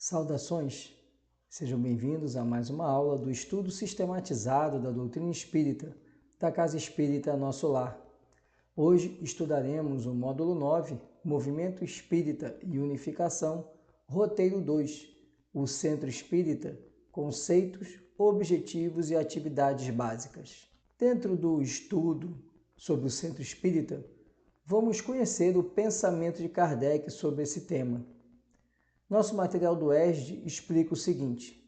Saudações! Sejam bem-vindos a mais uma aula do estudo sistematizado da doutrina espírita, da Casa Espírita Nosso Lar. Hoje estudaremos o módulo 9, Movimento Espírita e Unificação, roteiro 2, o Centro Espírita, conceitos, objetivos e atividades básicas. Dentro do estudo sobre o Centro Espírita, vamos conhecer o pensamento de Kardec sobre esse tema. Nosso material do ESD explica o seguinte: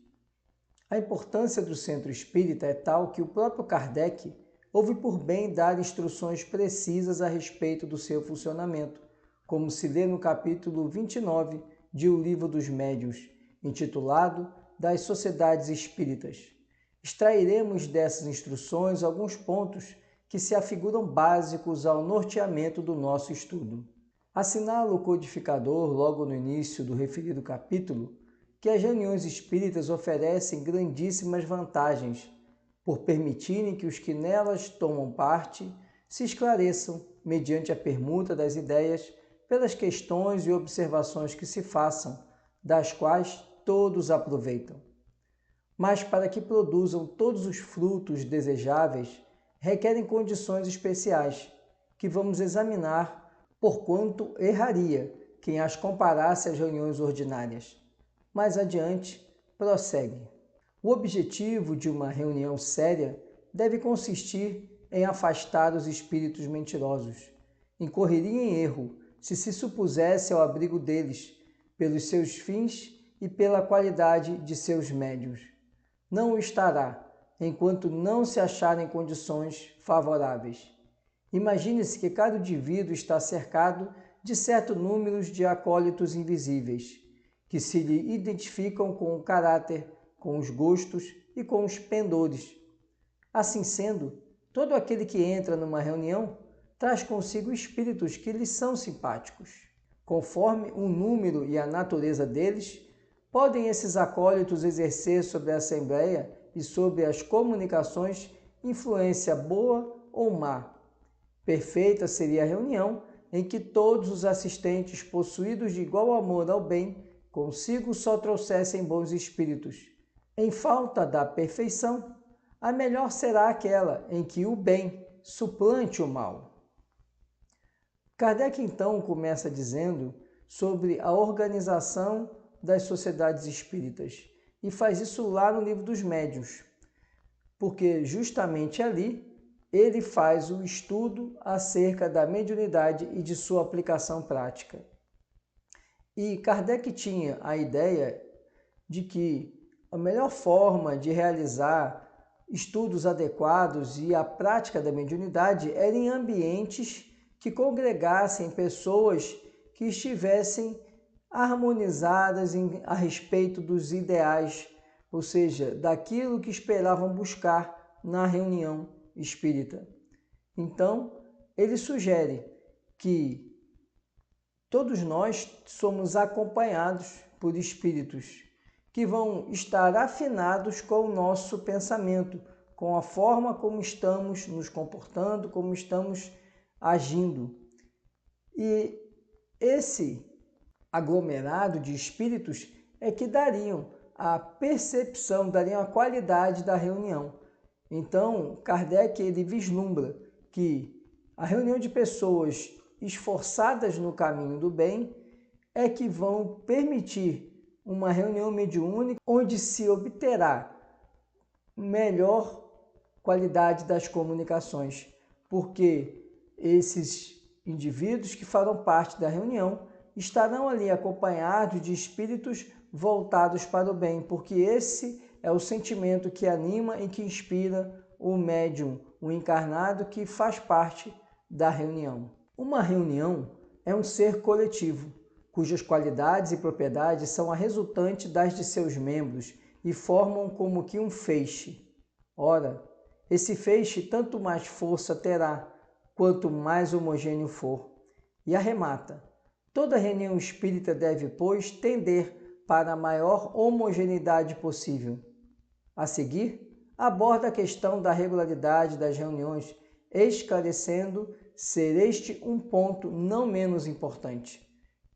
a importância do Centro Espírita é tal que o próprio Kardec houve por bem dar instruções precisas a respeito do seu funcionamento, como se lê no capítulo 29 de O Livro dos Médiuns, intitulado Das Sociedades Espíritas. Extrairemos dessas instruções alguns pontos que se afiguram básicos ao norteamento do nosso estudo. Assinala o codificador, logo no início do referido capítulo, que as reuniões espíritas oferecem grandíssimas vantagens, por permitirem que os que nelas tomam parte se esclareçam, mediante a permuta das ideias, pelas questões e observações que se façam, das quais todos aproveitam. Mas para que produzam todos os frutos desejáveis, requerem condições especiais, que vamos examinar, porquanto erraria quem as comparasse às reuniões ordinárias. Mais adiante, prossegue. O objetivo de uma reunião séria deve consistir em afastar os espíritos mentirosos. Incorreria em erro se se supusesse ao abrigo deles, pelos seus fins e pela qualidade de seus médiuns. Não o estará, enquanto não se acharem condições favoráveis. Imagine-se que cada indivíduo está cercado de certo número de acólitos invisíveis, que se lhe identificam com o caráter, com os gostos e com os pendores. Assim sendo, todo aquele que entra numa reunião traz consigo espíritos que lhe são simpáticos. Conforme o número e a natureza deles, podem esses acólitos exercer sobre a Assembleia e sobre as comunicações influência boa ou má. Perfeita seria a reunião em que todos os assistentes, possuídos de igual amor ao bem, consigo só trouxessem bons espíritos. Em falta da perfeição, a melhor será aquela em que o bem suplante o mal. Kardec então começa dizendo sobre a organização das sociedades espíritas e faz isso lá no Livro dos Médiuns, porque justamente ali ele faz o estudo acerca da mediunidade e de sua aplicação prática. E Kardec tinha a ideia de que a melhor forma de realizar estudos adequados e a prática da mediunidade era em ambientes que congregassem pessoas que estivessem harmonizadas a respeito dos ideais, ou seja, daquilo que esperavam buscar na reunião espírita. Então, ele sugere que todos nós somos acompanhados por espíritos que vão estar afinados com o nosso pensamento, com a forma como estamos nos comportando, como estamos agindo. E esse aglomerado de espíritos é que dariam a percepção, dariam a qualidade da reunião. Então, Kardec ele vislumbra que a reunião de pessoas esforçadas no caminho do bem é que vão permitir uma reunião mediúnica onde se obterá melhor qualidade das comunicações, porque esses indivíduos que farão parte da reunião estarão ali acompanhados de espíritos voltados para o bem, porque esse é o sentimento que anima e que inspira o médium, o encarnado que faz parte da reunião. Uma reunião é um ser coletivo, cujas qualidades e propriedades são a resultante das de seus membros e formam como que um feixe. Ora, esse feixe tanto mais força terá, quanto mais homogêneo for. E arremata: toda reunião espírita deve, pois, tender para a maior homogeneidade possível. A seguir, aborda a questão da regularidade das reuniões, esclarecendo ser este um ponto não menos importante.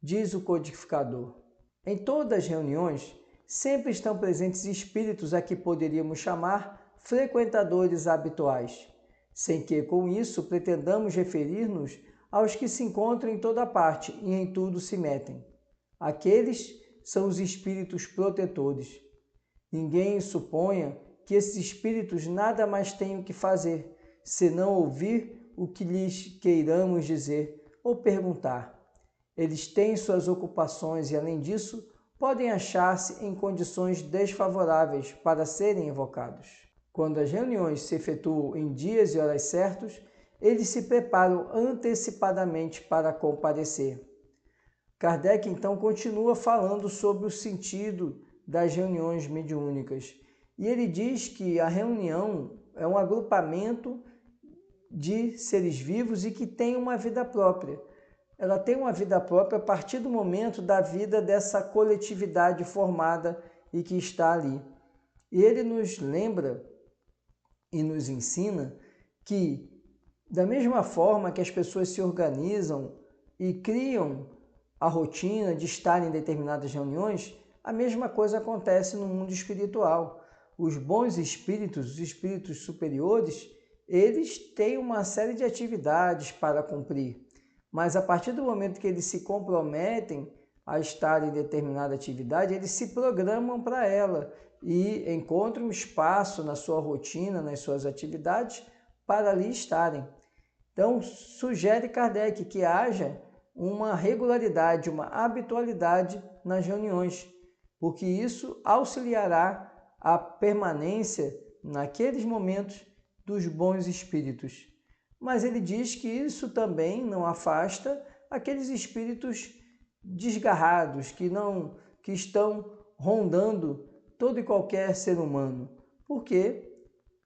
Diz o codificador: Em todas as reuniões, sempre estão presentes espíritos a que poderíamos chamar frequentadores habituais, sem que, com isso, pretendamos referir-nos aos que se encontram em toda parte e em tudo se metem. Aqueles são os espíritos protetores. Ninguém suponha que esses espíritos nada mais tenham que fazer, senão ouvir o que lhes queiramos dizer ou perguntar. Eles têm suas ocupações e, além disso, podem achar-se em condições desfavoráveis para serem invocados. Quando as reuniões se efetuam em dias e horas certos, eles se preparam antecipadamente para comparecer. Kardec, então, continua falando sobre o sentido das reuniões mediúnicas. E ele diz que a reunião é um agrupamento de seres vivos e que tem uma vida própria. Ela tem uma vida própria a partir do momento da vida dessa coletividade formada e que está ali. E ele nos lembra e nos ensina que, da mesma forma que as pessoas se organizam e criam a rotina de estar em determinadas reuniões, a mesma coisa acontece no mundo espiritual. Os bons espíritos, os espíritos superiores, eles têm uma série de atividades para cumprir. Mas a partir do momento que eles se comprometem a estar em determinada atividade, eles se programam para ela e encontram espaço na sua rotina, nas suas atividades, para ali estarem. Então, sugere Kardec que haja uma regularidade, uma habitualidade nas reuniões, porque isso auxiliará a permanência naqueles momentos dos bons espíritos. Mas ele diz que isso também não afasta aqueles espíritos desgarrados, que estão rondando todo e qualquer ser humano, porque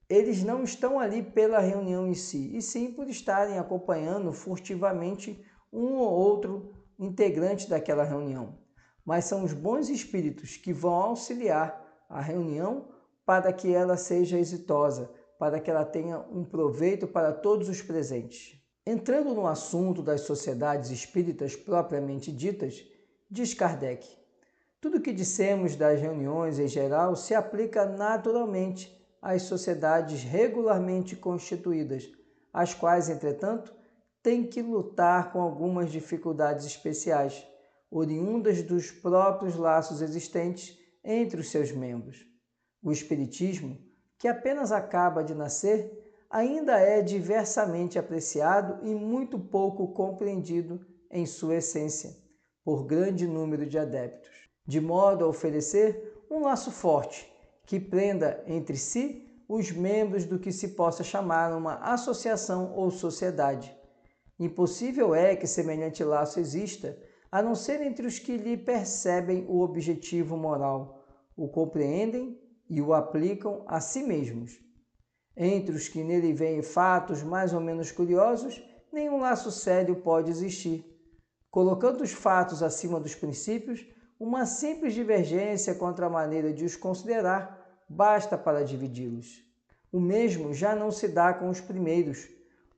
eles não estão ali pela reunião em si, e sim por estarem acompanhando furtivamente um ou outro integrante daquela reunião. Mas são os bons espíritos que vão auxiliar a reunião para que ela seja exitosa, para que ela tenha um proveito para todos os presentes. Entrando no assunto das sociedades espíritas propriamente ditas, diz Kardec: tudo o que dissemos das reuniões em geral se aplica naturalmente às sociedades regularmente constituídas, as quais, entretanto, têm que lutar com algumas dificuldades especiais, oriundas dos próprios laços existentes entre os seus membros. O Espiritismo, que apenas acaba de nascer, ainda é diversamente apreciado e muito pouco compreendido em sua essência, por grande número de adeptos, de modo a oferecer um laço forte, que prenda entre si os membros do que se possa chamar uma associação ou sociedade. Impossível é que semelhante laço exista, a não ser entre os que lhe percebem o objetivo moral, o compreendem e o aplicam a si mesmos. Entre os que nele veem fatos mais ou menos curiosos, nenhum laço sério pode existir. Colocando os fatos acima dos princípios, uma simples divergência contra a maneira de os considerar basta para dividi-los. O mesmo já não se dá com os primeiros,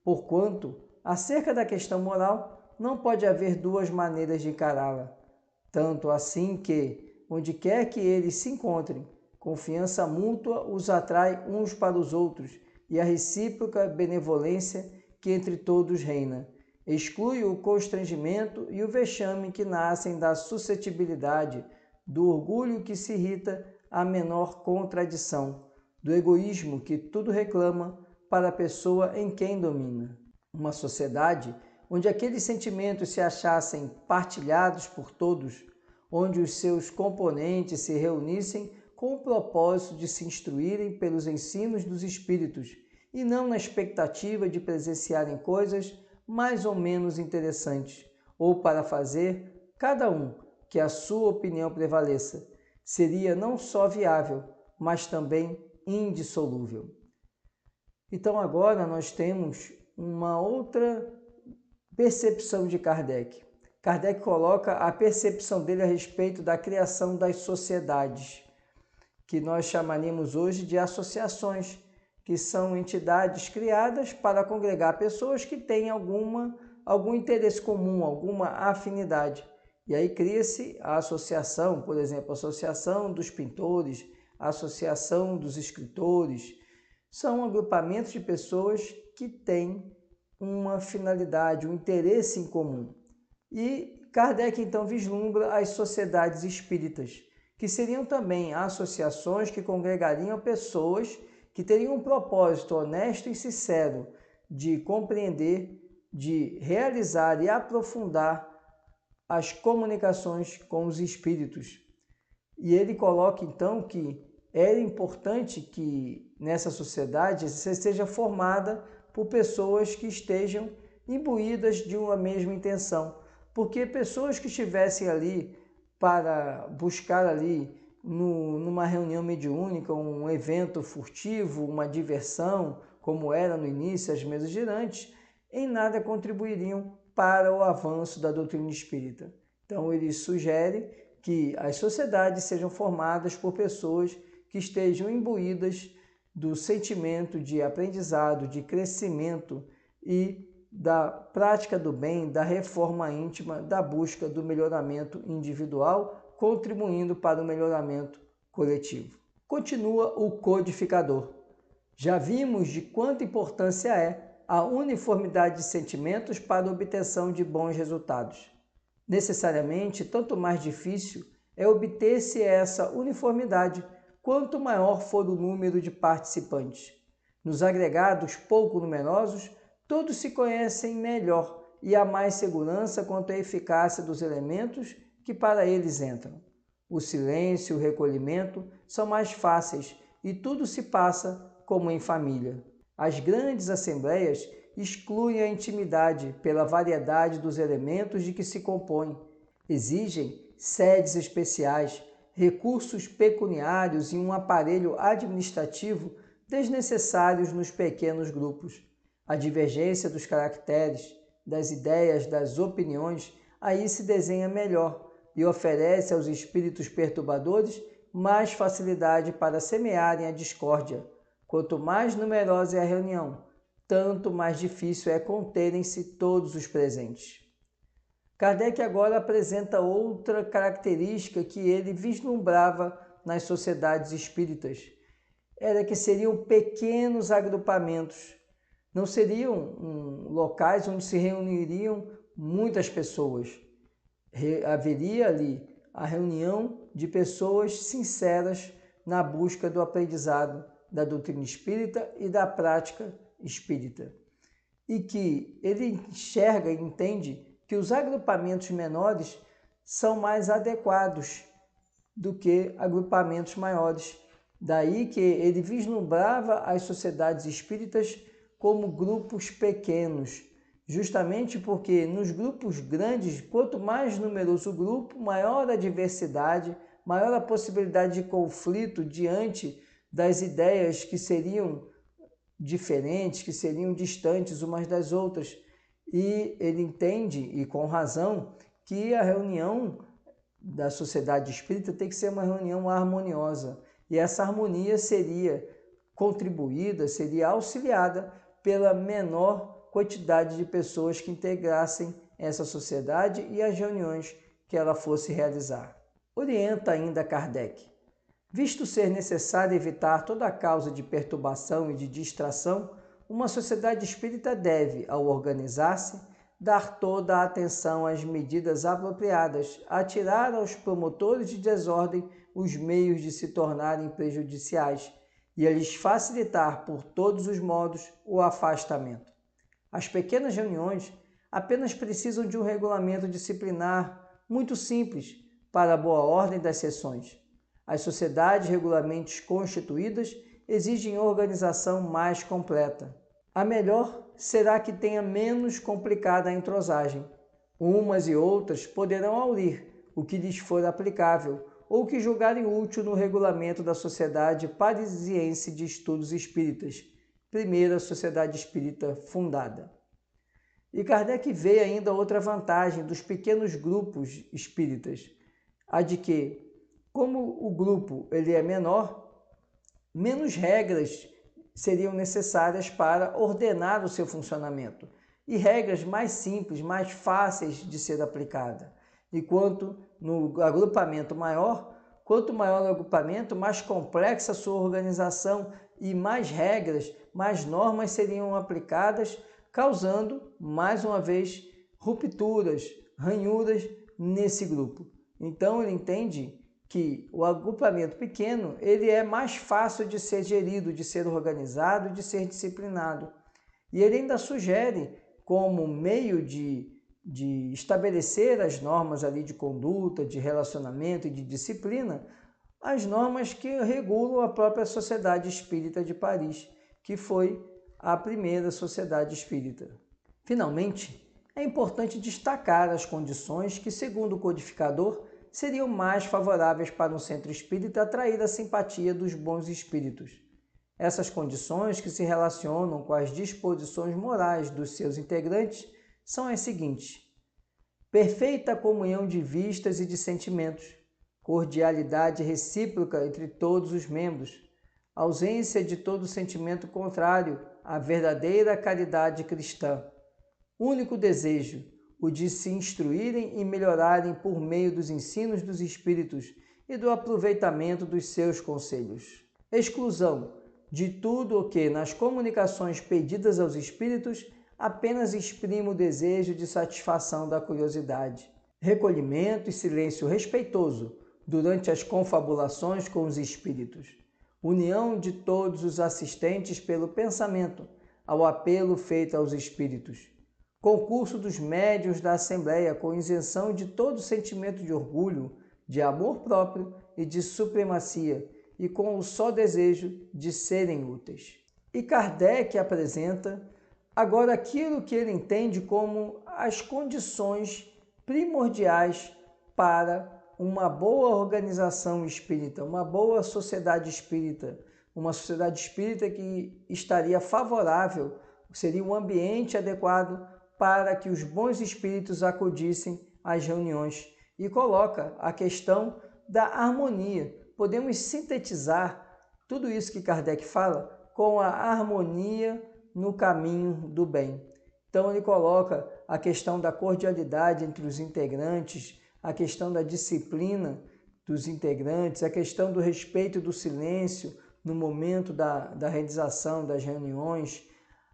porquanto, acerca da questão moral, não pode haver duas maneiras de encará-la. Tanto assim que, onde quer que eles se encontrem, confiança mútua os atrai uns para os outros e a recíproca benevolência que entre todos reina exclui o constrangimento e o vexame que nascem da suscetibilidade, do orgulho que se irrita à menor contradição, do egoísmo que tudo reclama para a pessoa em quem domina. Uma sociedade onde aqueles sentimentos se achassem partilhados por todos, onde os seus componentes se reunissem com o propósito de se instruírem pelos ensinos dos espíritos e não na expectativa de presenciarem coisas mais ou menos interessantes, ou para fazer, cada um, que a sua opinião prevaleça, seria não só viável, mas também indissolúvel. Então agora nós temos uma outra percepção de Kardec. Kardec coloca a percepção dele a respeito da criação das sociedades, que nós chamaríamos hoje de associações, que são entidades criadas para congregar pessoas que têm algum interesse comum, alguma afinidade. E aí cria-se a associação, por exemplo, a Associação dos Pintores, a Associação dos Escritores. São agrupamentos de pessoas que têm uma finalidade, um interesse em comum. E Kardec então vislumbra as sociedades espíritas, que seriam também associações que congregariam pessoas que teriam um propósito honesto e sincero de compreender, de realizar e aprofundar as comunicações com os espíritos. E ele coloca então que é importante que nessa sociedade você seja formada por pessoas que estejam imbuídas de uma mesma intenção, porque pessoas que estivessem ali para buscar ali numa reunião mediúnica, um evento furtivo, uma diversão, como era no início as mesas girantes, em nada contribuiriam para o avanço da doutrina espírita. Então ele sugere que as sociedades sejam formadas por pessoas que estejam imbuídas do sentimento de aprendizado, de crescimento e da prática do bem, da reforma íntima, da busca do melhoramento individual, contribuindo para o melhoramento coletivo. Continua o codificador. Já vimos de quanta importância é a uniformidade de sentimentos para a obtenção de bons resultados. Necessariamente, tanto mais difícil é obter-se essa uniformidade, quanto maior for o número de participantes. Nos agregados pouco numerosos, todos se conhecem melhor e há mais segurança quanto à eficácia dos elementos que para eles entram. O silêncio e o recolhimento são mais fáceis e tudo se passa como em família. As grandes assembleias excluem a intimidade pela variedade dos elementos de que se compõem. Exigem sedes especiais, recursos pecuniários e um aparelho administrativo desnecessários nos pequenos grupos. A divergência dos caracteres, das ideias, das opiniões, aí se desenha melhor e oferece aos espíritos perturbadores mais facilidade para semearem a discórdia. Quanto mais numerosa é a reunião, tanto mais difícil é conterem-se todos os presentes. Kardec agora apresenta outra característica que ele vislumbrava nas sociedades espíritas. Era que seriam pequenos agrupamentos, não seriam locais onde se reuniriam muitas pessoas. Haveria ali a reunião de pessoas sinceras na busca do aprendizado da doutrina espírita e da prática espírita. E que ele enxerga e entende que os agrupamentos menores são mais adequados do que agrupamentos maiores. Daí que ele vislumbrava as sociedades espíritas como grupos pequenos, justamente porque nos grupos grandes, quanto mais numeroso o grupo, maior a diversidade, maior a possibilidade de conflito diante das ideias que seriam diferentes, que seriam distantes umas das outras. E ele entende, e com razão, que a reunião da sociedade espírita tem que ser uma reunião harmoniosa. E essa harmonia seria contribuída, seria auxiliada pela menor quantidade de pessoas que integrassem essa sociedade e as reuniões que ela fosse realizar. Orienta ainda Kardec. Visto ser necessário evitar toda causa de perturbação e de distração, uma sociedade espírita deve, ao organizar-se, dar toda a atenção às medidas apropriadas, atirar aos promotores de desordem os meios de se tornarem prejudiciais e a lhes facilitar por todos os modos o afastamento. As pequenas reuniões apenas precisam de um regulamento disciplinar muito simples para a boa ordem das sessões. As sociedades regularmente constituídas exigem organização mais completa. A melhor será que tenha menos complicada a entrosagem. Umas e outras poderão aulir o que lhes for aplicável ou que julgarem útil no regulamento da Sociedade Parisiense de Estudos Espíritas, primeira sociedade espírita fundada. E Kardec vê ainda outra vantagem dos pequenos grupos espíritas, a de que, como o grupo ele é menor, menos regras seriam necessárias para ordenar o seu funcionamento e regras mais simples, mais fáceis de ser aplicada. Enquanto no agrupamento maior, quanto maior o agrupamento, mais complexa a sua organização e mais regras, mais normas seriam aplicadas, causando, mais uma vez, rupturas, ranhuras nesse grupo. Então ele entende que o agrupamento pequeno ele é mais fácil de ser gerido, de ser organizado, de ser disciplinado. E ele ainda sugere, como meio de estabelecer as normas ali de conduta, de relacionamento e de disciplina, as normas que regulam a própria Sociedade Espírita de Paris, que foi a primeira sociedade espírita. Finalmente, é importante destacar as condições que, segundo o codificador, seriam mais favoráveis para um centro espírita atrair a simpatia dos bons espíritos. Essas condições, que se relacionam com as disposições morais dos seus integrantes, são as seguintes: perfeita comunhão de vistas e de sentimentos, cordialidade recíproca entre todos os membros, ausência de todo sentimento contrário à verdadeira caridade cristã, único desejo, o de se instruírem e melhorarem por meio dos ensinos dos espíritos e do aproveitamento dos seus conselhos. Exclusão de tudo o que, nas comunicações pedidas aos espíritos, apenas exprime o desejo de satisfação da curiosidade. Recolhimento e silêncio respeitoso durante as confabulações com os espíritos. União de todos os assistentes pelo pensamento ao apelo feito aos espíritos. Concurso dos médiuns da Assembleia com isenção de todo sentimento de orgulho, de amor próprio e de supremacia, e com o só desejo de serem úteis. E Kardec apresenta agora aquilo que ele entende como as condições primordiais para uma boa organização espírita, uma boa sociedade espírita, uma sociedade espírita que estaria favorável, seria um ambiente adequado para que os bons espíritos acudissem às reuniões, e coloca a questão da harmonia. Podemos sintetizar tudo isso que Kardec fala com a harmonia no caminho do bem. Então ele coloca a questão da cordialidade entre os integrantes, a questão da disciplina dos integrantes, a questão do respeito do silêncio no momento da realização das reuniões,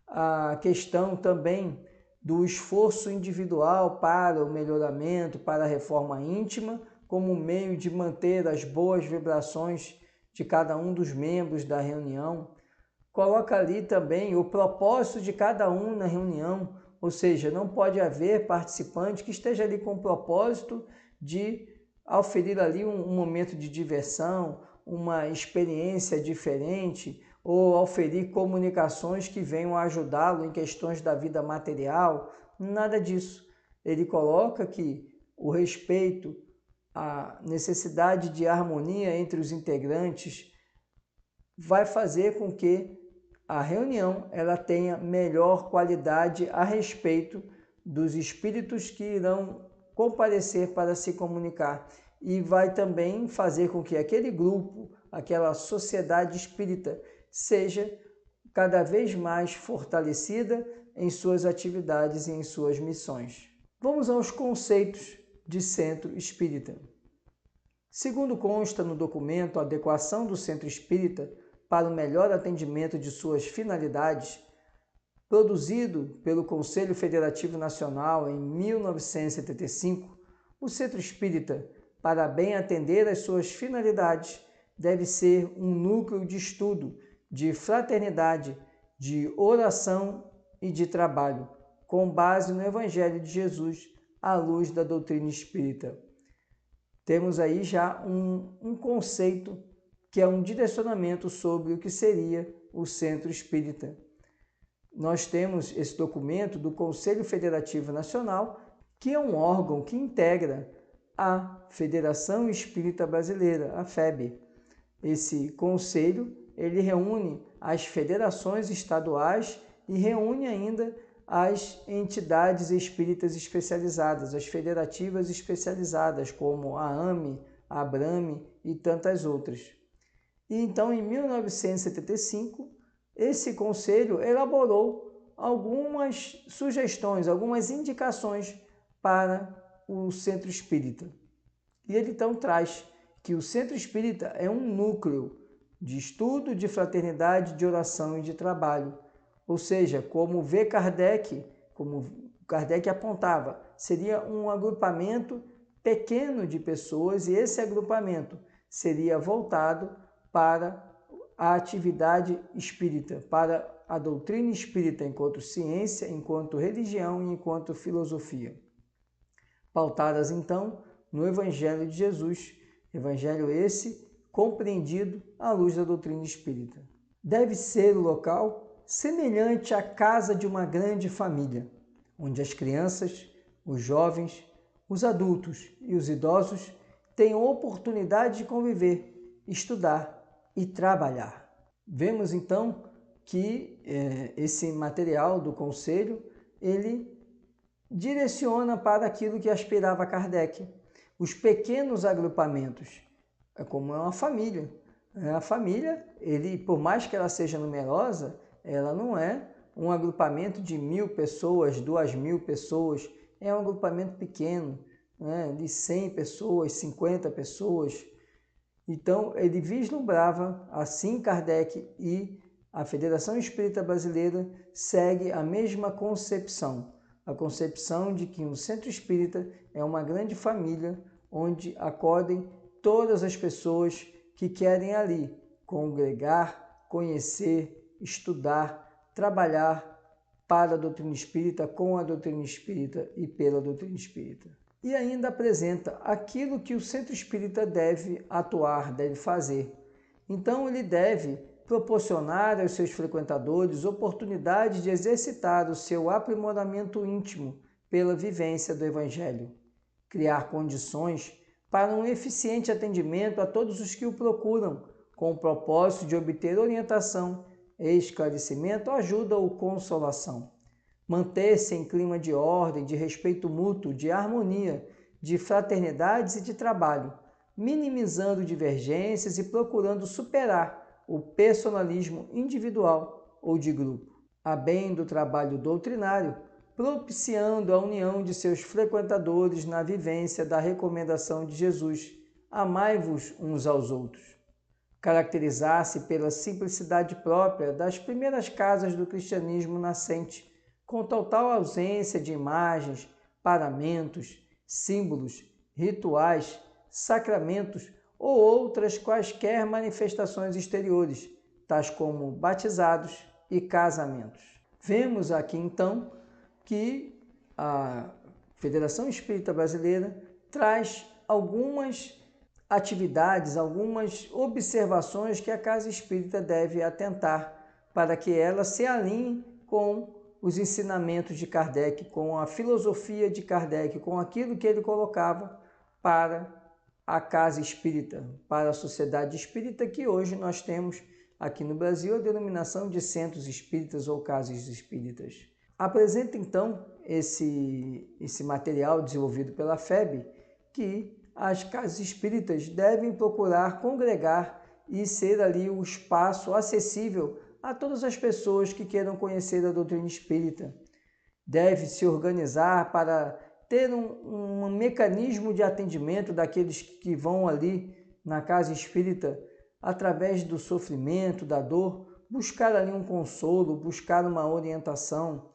a questão também do esforço individual para o melhoramento, para a reforma íntima, como meio de manter as boas vibrações de cada um dos membros da reunião. Coloca ali também o propósito de cada um na reunião, ou seja, não pode haver participante que esteja ali com o propósito de oferir ali um momento de diversão, uma experiência diferente, ou oferir comunicações que venham a ajudá-lo em questões da vida material, nada disso. Ele coloca que o respeito, a necessidade de harmonia entre os integrantes vai fazer com que a reunião ela tenha melhor qualidade a respeito dos espíritos que irão comparecer para se comunicar, e vai também fazer com que aquele grupo, aquela sociedade espírita, seja cada vez mais fortalecida em suas atividades e em suas missões. Vamos aos conceitos de centro espírita. Segundo consta no documento A Adequação do Centro Espírita para o melhor atendimento de suas finalidades, produzido pelo Conselho Federativo Nacional em 1975, o Centro Espírita, para bem atender às suas finalidades, deve ser um núcleo de estudo, de fraternidade, de oração e de trabalho, com base no Evangelho de Jesus, à luz da doutrina espírita. Temos aí já um conceito que é um direcionamento sobre o que seria o Centro Espírita. Nós temos esse documento do Conselho Federativo Nacional, que é um órgão que integra a Federação Espírita Brasileira, a FEB. Esse conselho, ele reúne as federações estaduais e reúne ainda as entidades espíritas especializadas, as federativas especializadas, como a AME, a ABRAME e tantas outras. E então, em 1975, esse conselho elaborou algumas sugestões, algumas indicações para o centro espírita. E ele então traz que o centro espírita é um núcleo de estudo, de fraternidade, de oração e de trabalho. Ou seja, como Kardec apontava, seria um agrupamento pequeno de pessoas, e esse agrupamento seria voltado para a atividade espírita, para a doutrina espírita enquanto ciência, enquanto religião e enquanto filosofia. Pautadas então no Evangelho de Jesus, Evangelho esse compreendido à luz da doutrina espírita. Deve ser o local semelhante à casa de uma grande família, onde as crianças, os jovens, os adultos e os idosos tenham oportunidade de conviver, estudar e trabalhar. Vemos então que esse material do Conselho, ele direciona para aquilo que aspirava Kardec. Os pequenos agrupamentos, como é uma família. A família, por mais que ela seja numerosa, ela não é um agrupamento de 1.000 pessoas, 2.000 pessoas, é um agrupamento pequeno, né, de 100 pessoas, 50 pessoas. Então, ele vislumbrava, assim Kardec e a Federação Espírita Brasileira segue a mesma concepção, a concepção de que o Centro Espírita é uma grande família onde acodem todas as pessoas que querem ali congregar, conhecer, estudar, trabalhar para a doutrina espírita, com a doutrina espírita e pela doutrina espírita. E ainda apresenta aquilo que o Centro Espírita deve atuar, deve fazer. Então, ele deve proporcionar aos seus frequentadores oportunidade de exercitar o seu aprimoramento íntimo pela vivência do Evangelho, criar condições para um eficiente atendimento a todos os que o procuram, com o propósito de obter orientação, esclarecimento, ajuda ou consolação. Manter-se em clima de ordem, de respeito mútuo, de harmonia, de fraternidades e de trabalho, minimizando divergências e procurando superar o personalismo individual ou de grupo, a bem do trabalho doutrinário, propiciando a união de seus frequentadores na vivência da recomendação de Jesus: amai-vos uns aos outros. Caracterizar-se pela simplicidade própria das primeiras casas do cristianismo nascente, com total ausência de imagens, paramentos, símbolos, rituais, sacramentos ou outras quaisquer manifestações exteriores, tais como batizados e casamentos. Vemos aqui então que a Federação Espírita Brasileira traz algumas atividades, algumas observações que a Casa Espírita deve atentar para que ela se alinhe com os ensinamentos de Kardec, com a filosofia de Kardec, com aquilo que ele colocava para a Casa Espírita, para a sociedade espírita, que hoje nós temos aqui no Brasil a denominação de centros espíritas ou casas espíritas. Apresenta então esse material desenvolvido pela FEB, que as casas espíritas devem procurar congregar e ser ali o espaço acessível a todas as pessoas que queiram conhecer a doutrina espírita. Deve se organizar para ter um mecanismo de atendimento daqueles que vão ali na casa espírita através do sofrimento, da dor, buscar ali um consolo, buscar uma orientação.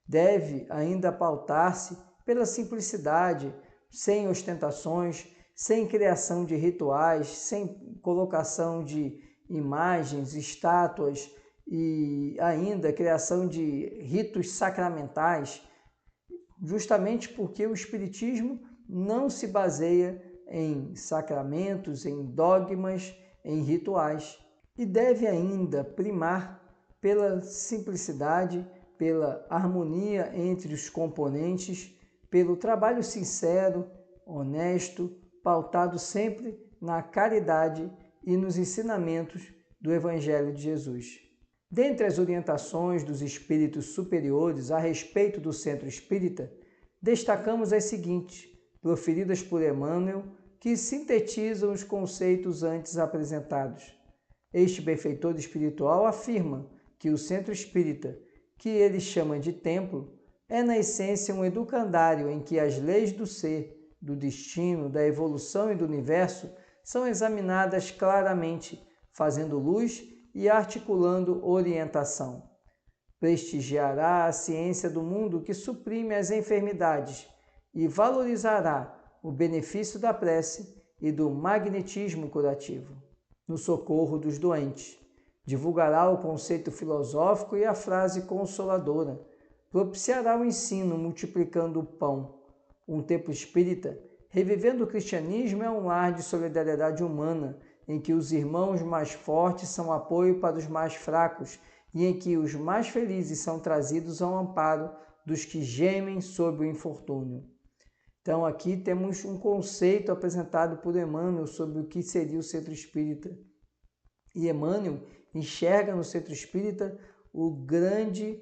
Deve ainda pautar-se pela simplicidade, sem ostentações, sem criação de rituais, sem colocação de imagens, estátuas e ainda criação de ritos sacramentais, justamente porque o Espiritismo não se baseia em sacramentos, em dogmas, em rituais, e deve ainda primar pela simplicidade, pela harmonia entre os componentes, pelo trabalho sincero, honesto, pautado sempre na caridade e nos ensinamentos do Evangelho de Jesus. Dentre as orientações dos espíritos superiores a respeito do centro espírita, destacamos as seguintes, proferidas por Emmanuel, que sintetizam os conceitos antes apresentados. Este benfeitor espiritual afirma que o centro espírita, que ele chama de templo, é na essência um educandário em que as leis do ser, do destino, da evolução e do universo são examinadas claramente, fazendo luz e articulando orientação. Prestigiará a ciência do mundo que suprime as enfermidades e valorizará o benefício da prece e do magnetismo curativo no socorro dos doentes. Divulgará o conceito filosófico e a frase consoladora. Propiciará o ensino multiplicando o pão. Um templo espírita, revivendo o cristianismo, é um lar de solidariedade humana, em que os irmãos mais fortes são apoio para os mais fracos e em que os mais felizes são trazidos ao amparo dos que gemem sob o infortúnio. Então aqui temos um conceito apresentado por Emmanuel sobre o que seria o centro espírita. E Emmanuel enxerga no centro espírita o grande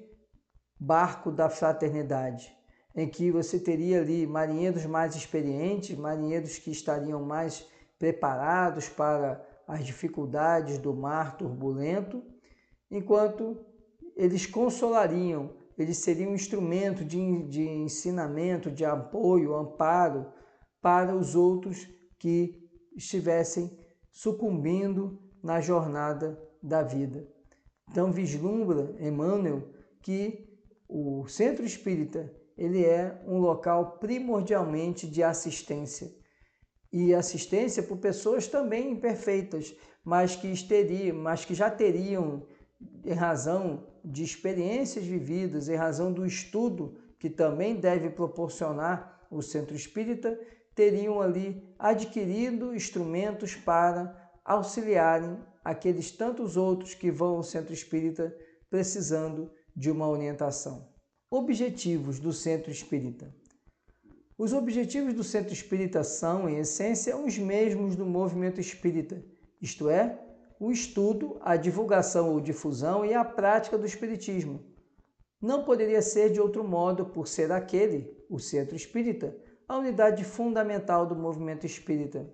barco da fraternidade, em que você teria ali marinheiros mais experientes, marinheiros que estariam mais preparados para as dificuldades do mar turbulento, enquanto eles consolariam, eles seriam um instrumento de ensinamento, de apoio, amparo para os outros que estivessem sucumbindo na jornada da vida. Então vislumbra Emmanuel que o centro espírita ele é um local primordialmente de assistência. E assistência por pessoas também imperfeitas, mas que já teriam, em razão de experiências vividas, em razão do estudo que também deve proporcionar o centro espírita, teriam ali adquirido instrumentos para auxiliarem aqueles tantos outros que vão ao centro espírita precisando de uma orientação. Objetivos do centro espírita. Os objetivos do centro espírita são, em essência, os mesmos do movimento espírita, isto é, o estudo, a divulgação ou difusão e a prática do espiritismo. Não poderia ser de outro modo por ser aquele, o centro espírita, a unidade fundamental do movimento espírita.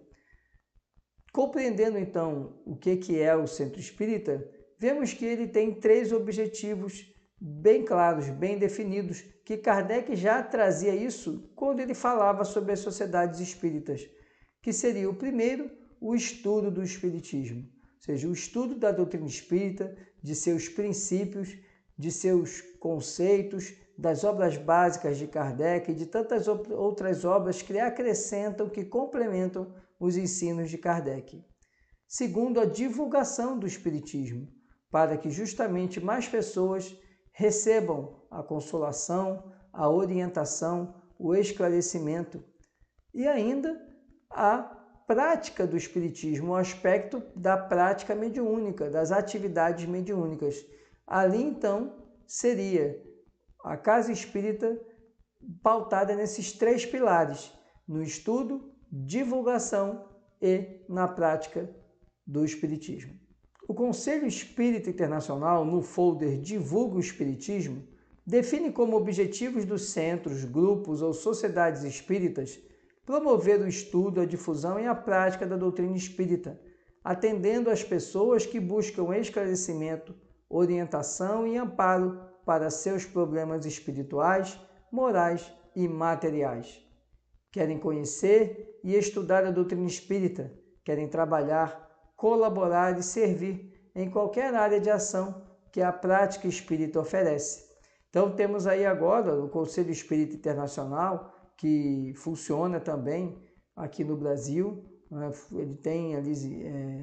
Compreendendo, então, o que é o centro espírita, vemos que ele tem 3 objetivos bem claros, bem definidos, que Kardec já trazia isso quando ele falava sobre as sociedades espíritas, que seria o primeiro, o estudo do espiritismo, ou seja, o estudo da doutrina espírita, de seus princípios, de seus conceitos, das obras básicas de Kardec e de tantas outras obras que acrescentam, que complementam os ensinos de Kardec. Segundo, a divulgação do espiritismo, para que justamente mais pessoas recebam a consolação, a orientação, o esclarecimento e ainda a prática do espiritismo, o aspecto da prática mediúnica, das atividades mediúnicas. Ali, então, seria a casa espírita pautada nesses 3 pilares, no estudo, divulgação e na prática do espiritismo. O Conselho Espírita Internacional, no folder Divulga o Espiritismo, define como objetivos dos centros, grupos ou sociedades espíritas promover o estudo, a difusão e a prática da doutrina espírita, atendendo às pessoas que buscam esclarecimento, orientação e amparo para seus problemas espirituais, morais e materiais. Querem conhecer e estudar a doutrina espírita, querem trabalhar, colaborar e servir em qualquer área de ação que a prática espírita oferece. Então temos aí agora o Conselho Espírita Internacional, que funciona também aqui no Brasil, ele tem ali,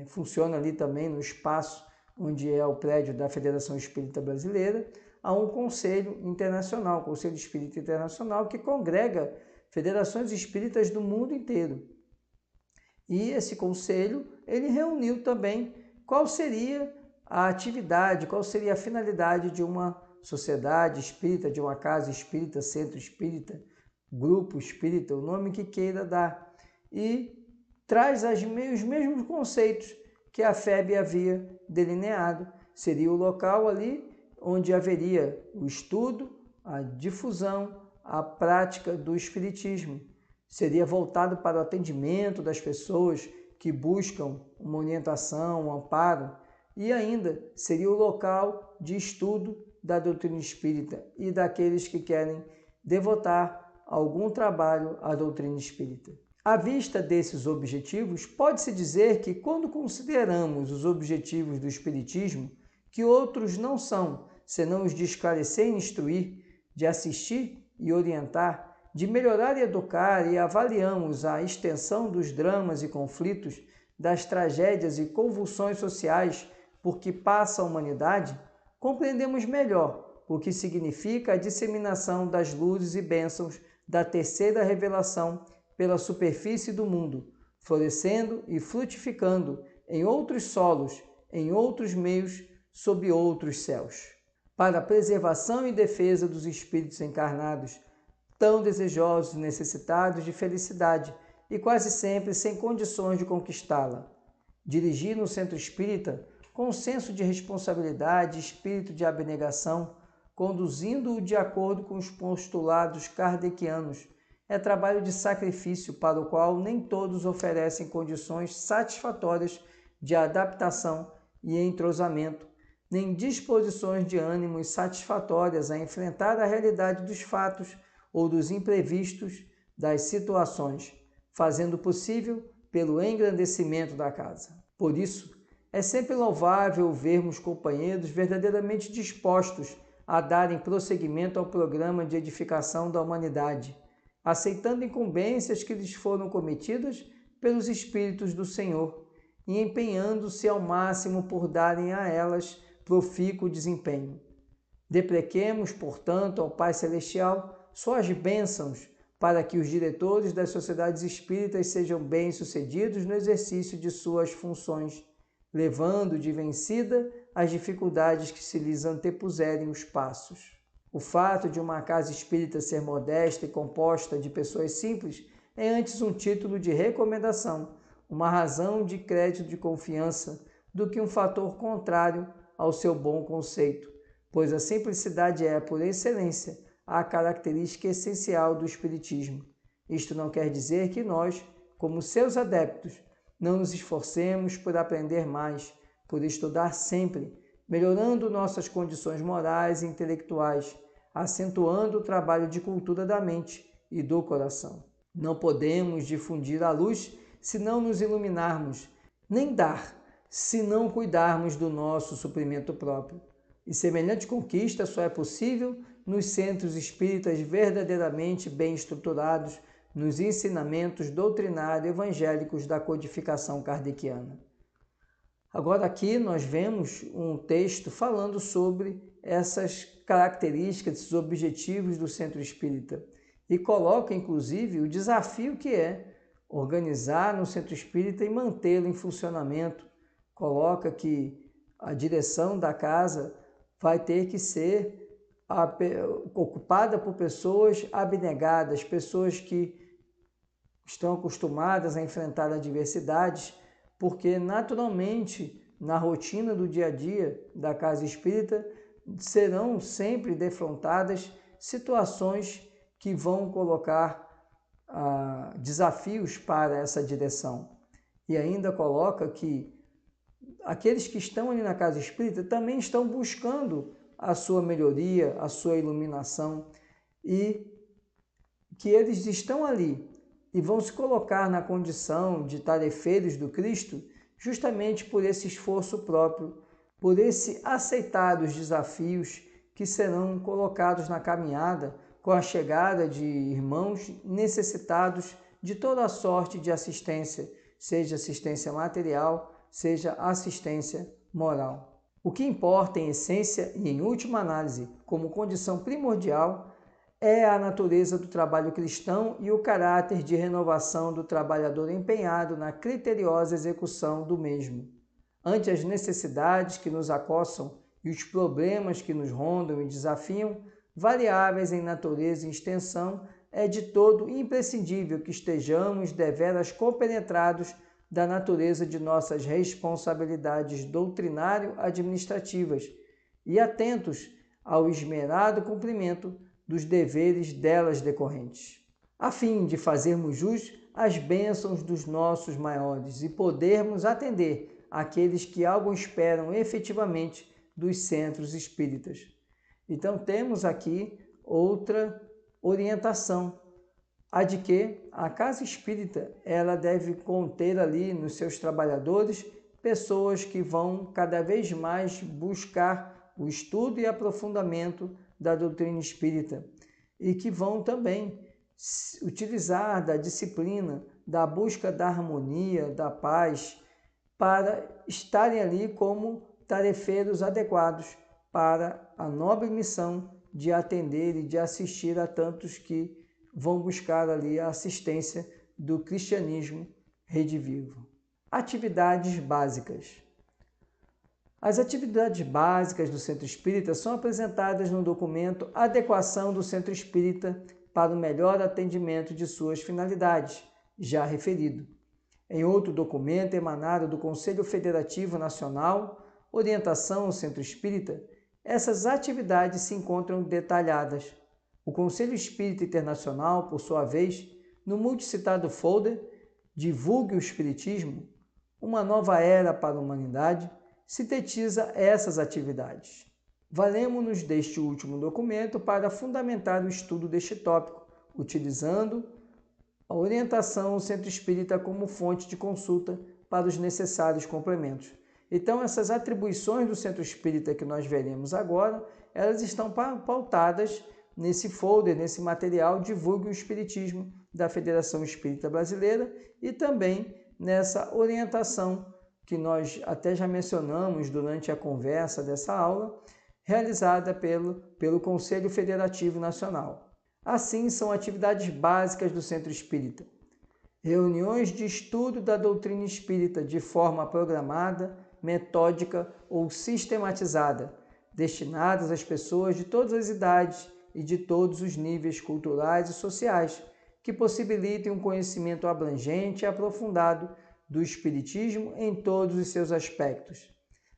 funciona ali também no espaço onde é o prédio da Federação Espírita Brasileira, há um Conselho Internacional, o Conselho Espírita Internacional, que congrega federações espíritas do mundo inteiro. E esse conselho, ele reuniu também qual seria a atividade, qual seria a finalidade de uma sociedade espírita, de uma casa espírita, centro espírita, grupo espírita, o nome que queira dar. E traz os mesmos conceitos que a FEB havia delineado. Seria o local ali onde haveria o estudo, a difusão, a prática do espiritismo. Seria voltado para o atendimento das pessoas que buscam uma orientação, um amparo, e ainda seria o local de estudo da doutrina espírita e daqueles que querem devotar algum trabalho à doutrina espírita. À vista desses objetivos, pode-se dizer que, quando consideramos os objetivos do Espiritismo, que outros não são, senão os de esclarecer e instruir, de assistir e orientar, de melhorar e educar, e avaliamos a extensão dos dramas e conflitos, das tragédias e convulsões sociais por que passa a humanidade, compreendemos melhor o que significa a disseminação das luzes e bênçãos da terceira revelação pela superfície do mundo, florescendo e frutificando em outros solos, em outros meios, sob outros céus. Para a preservação e defesa dos espíritos encarnados, tão desejosos e necessitados de felicidade, e quase sempre sem condições de conquistá-la. Dirigir no centro espírita, com senso de responsabilidade e espírito de abnegação, conduzindo-o de acordo com os postulados kardecianos, é trabalho de sacrifício para o qual nem todos oferecem condições satisfatórias de adaptação e entrosamento, nem disposições de ânimo satisfatórias a enfrentar a realidade dos fatos ou dos imprevistos das situações, fazendo possível pelo engrandecimento da casa. Por isso, é sempre louvável vermos companheiros verdadeiramente dispostos a darem prosseguimento ao programa de edificação da humanidade, aceitando incumbências que lhes foram cometidas pelos Espíritos do Senhor e empenhando-se ao máximo por darem a elas profícuo desempenho. Deprequemos, portanto, ao Pai Celestial suas bênçãos para que os diretores das sociedades espíritas sejam bem-sucedidos no exercício de suas funções, levando de vencida as dificuldades que se lhes antepuserem os passos. O fato de uma casa espírita ser modesta e composta de pessoas simples é antes um título de recomendação, uma razão de crédito de confiança, do que um fator contrário ao seu bom conceito, pois a simplicidade é, por excelência, a característica essencial do Espiritismo. Isto não quer dizer que nós, como seus adeptos, não nos esforcemos por aprender mais, por estudar sempre, melhorando nossas condições morais e intelectuais, acentuando o trabalho de cultura da mente e do coração. Não podemos difundir a luz se não nos iluminarmos, nem dar se não cuidarmos do nosso suprimento próprio. E semelhante conquista só é possível nos centros espíritas verdadeiramente bem estruturados nos ensinamentos doutrinários evangélicos da codificação kardeciana. Agora aqui nós vemos um texto falando sobre essas características, esses objetivos do centro espírita e coloca inclusive o desafio que é organizar no centro espírita e mantê-lo em funcionamento. Coloca que a direção da casa vai ter que ser ocupada por pessoas abnegadas, pessoas que estão acostumadas a enfrentar adversidades, porque naturalmente na rotina do dia a dia da casa espírita serão sempre defrontadas situações que vão colocar desafios para essa direção. E ainda coloca que aqueles que estão ali na casa espírita também estão buscando a sua melhoria, a sua iluminação, e que eles estão ali e vão se colocar na condição de tarefeiros do Cristo justamente por esse esforço próprio, por esse aceitar os desafios que serão colocados na caminhada com a chegada de irmãos necessitados de toda a sorte de assistência, seja assistência material, seja assistência moral. O que importa em essência e em última análise, como condição primordial, é a natureza do trabalho cristão e o caráter de renovação do trabalhador empenhado na criteriosa execução do mesmo. Ante as necessidades que nos acossam e os problemas que nos rondam e desafiam, variáveis em natureza e extensão, é de todo imprescindível que estejamos deveras compenetrados da natureza de nossas responsabilidades doutrinário-administrativas e atentos ao esmerado cumprimento dos deveres delas decorrentes, a fim de fazermos jus às bênçãos dos nossos maiores e podermos atender àqueles que algo esperam efetivamente dos centros espíritas. Então temos aqui outra orientação a de que a casa espírita ela deve conter ali nos seus trabalhadores pessoas que vão cada vez mais buscar o estudo e aprofundamento da doutrina espírita e que vão também utilizar da disciplina, da busca da harmonia, da paz, para estarem ali como tarefeiros adequados para a nobre missão de atender e de assistir a tantos que vão buscar ali a assistência do cristianismo redivivo. Atividades básicas. As atividades básicas do Centro Espírita são apresentadas no documento Adequação do Centro Espírita para o melhor atendimento de suas finalidades, já referido. Em outro documento emanado do Conselho Federativo Nacional, Orientação ao Centro Espírita, essas atividades se encontram detalhadas. O Conselho Espírita Internacional, por sua vez, no multicitado folder Divulgue o Espiritismo, uma nova era para a humanidade, sintetiza essas atividades. Valemos-nos deste último documento para fundamentar o estudo deste tópico, utilizando a orientação ao Centro Espírita como fonte de consulta para os necessários complementos. Então, essas atribuições do Centro Espírita que nós veremos agora, elas estão pautadas nesse folder, nesse material Divulgue o Espiritismo da Federação Espírita Brasileira e também nessa orientação que nós até já mencionamos durante a conversa dessa aula, realizada pelo Conselho Federativo Nacional. Assim, são atividades básicas do Centro Espírita. Reuniões de estudo da doutrina espírita de forma programada, metódica ou sistematizada, destinadas às pessoas de todas as idades e de todos os níveis culturais e sociais, que possibilitem um conhecimento abrangente e aprofundado do Espiritismo em todos os seus aspectos.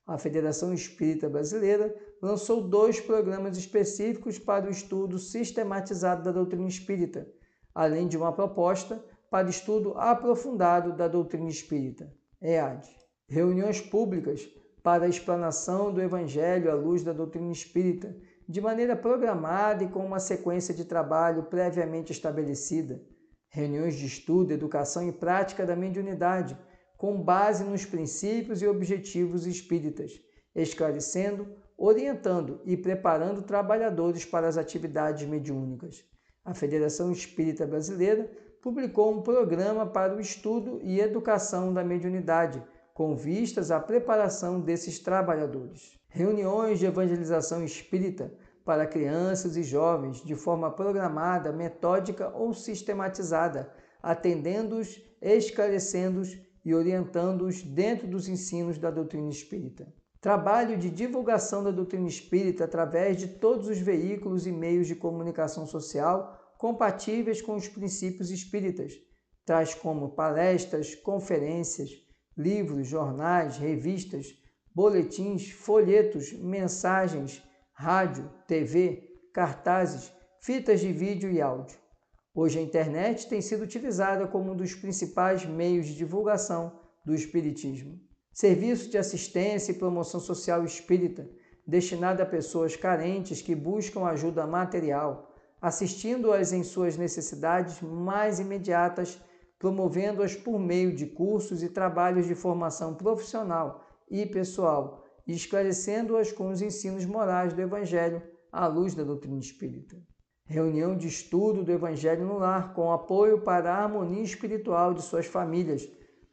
A Federação Espírita Brasileira lançou 2 programas específicos para o estudo sistematizado da doutrina espírita, além de uma proposta para estudo aprofundado da doutrina espírita, EAD. Reuniões públicas para a explanação do Evangelho à luz da doutrina espírita, de maneira programada e com uma sequência de trabalho previamente estabelecida. Reuniões de estudo, educação e prática da mediunidade, com base nos princípios e objetivos espíritas, esclarecendo, orientando e preparando trabalhadores para as atividades mediúnicas. A Federação Espírita Brasileira publicou um programa para o estudo e educação da mediunidade, com vistas à preparação desses trabalhadores. Reuniões de evangelização espírita para crianças e jovens, de forma programada, metódica ou sistematizada, atendendo-os, esclarecendo-os e orientando-os dentro dos ensinos da doutrina espírita. Trabalho de divulgação da doutrina espírita através de todos os veículos e meios de comunicação social compatíveis com os princípios espíritas, tais como palestras, conferências, livros, jornais, revistas, boletins, folhetos, mensagens, rádio, TV, cartazes, fitas de vídeo e áudio. Hoje a internet tem sido utilizada como um dos principais meios de divulgação do espiritismo. Serviço de assistência e promoção social espírita, destinado a pessoas carentes que buscam ajuda material, assistindo-as em suas necessidades mais imediatas, promovendo-as por meio de cursos e trabalhos de formação profissional e pessoal, e esclarecendo-as com os ensinos morais do Evangelho à luz da doutrina espírita. Reunião de estudo do Evangelho no lar, com apoio para a harmonia espiritual de suas famílias.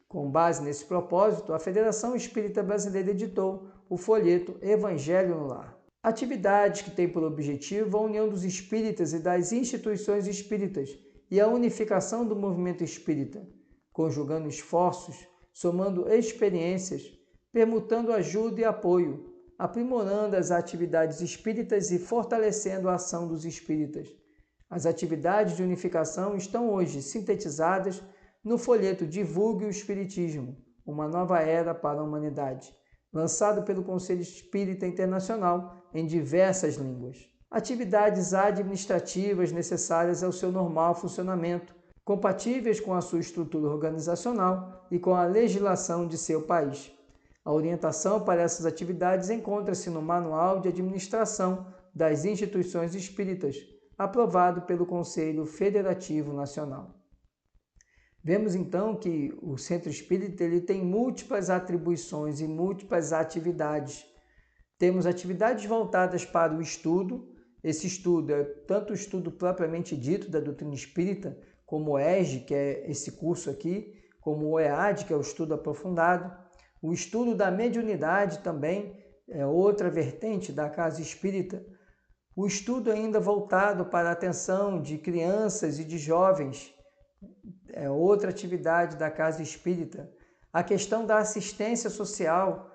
Com base nesse propósito, a Federação Espírita Brasileira editou o folheto Evangelho no Lar. Atividades que têm por objetivo a união dos espíritas e das instituições espíritas e a unificação do movimento espírita, conjugando esforços, somando experiências, permutando ajuda e apoio, aprimorando as atividades espíritas e fortalecendo a ação dos espíritas. As atividades de unificação estão hoje sintetizadas no folheto Divulgue o Espiritismo, uma nova era para a humanidade, lançado pelo Conselho Espírita Internacional em diversas línguas. Atividades administrativas necessárias ao seu normal funcionamento, compatíveis com a sua estrutura organizacional e com a legislação de seu país. A orientação para essas atividades encontra-se no Manual de Administração das Instituições Espíritas, aprovado pelo Conselho Federativo Nacional. Vemos então que o Centro Espírita ele tem múltiplas atribuições e múltiplas atividades. Temos atividades voltadas para o estudo. Esse estudo é tanto o estudo propriamente dito da doutrina espírita, como o ESG, que é esse curso aqui, como o EAD, que é o estudo aprofundado. O estudo da mediunidade também é outra vertente da Casa Espírita. O estudo ainda voltado para a atenção de crianças e de jovens, é outra atividade da Casa Espírita. A questão da assistência social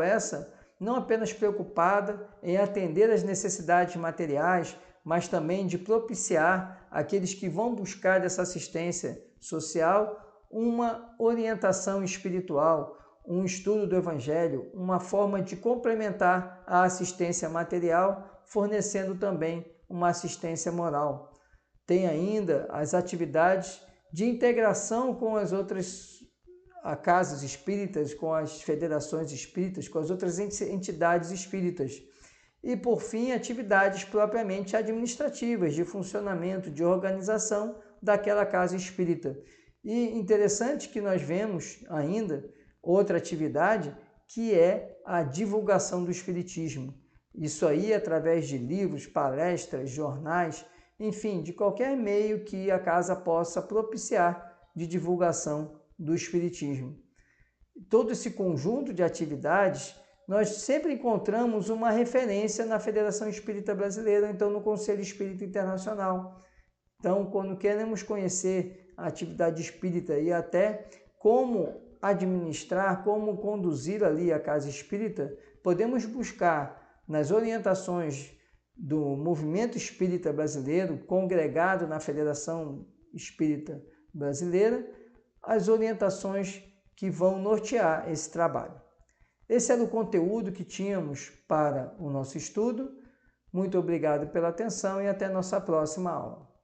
essa não apenas preocupada em atender às necessidades materiais, mas também de propiciar àqueles que vão buscar dessa assistência social uma orientação espiritual, um estudo do Evangelho, uma forma de complementar a assistência material, fornecendo também uma assistência moral. Tem ainda as atividades de integração com as outras casas espíritas, com as federações espíritas, com as outras entidades espíritas. E, por fim, atividades propriamente administrativas, de funcionamento, de organização daquela casa espírita. E interessante que nós vemos ainda outra atividade, que é a divulgação do espiritismo. Isso aí através de livros, palestras, jornais, enfim, de qualquer meio que a casa possa propiciar de divulgação do espiritismo. Todo esse conjunto de atividades, nós sempre encontramos uma referência na Federação Espírita Brasileira, então no Conselho Espírita Internacional. Então, quando queremos conhecer a atividade espírita e até como administrar, como conduzir ali a casa espírita, podemos buscar nas orientações do movimento espírita brasileiro, congregado na Federação Espírita Brasileira, as orientações que vão nortear esse trabalho. Esse era o conteúdo que tínhamos para o nosso estudo. Muito obrigado pela atenção e até nossa próxima aula.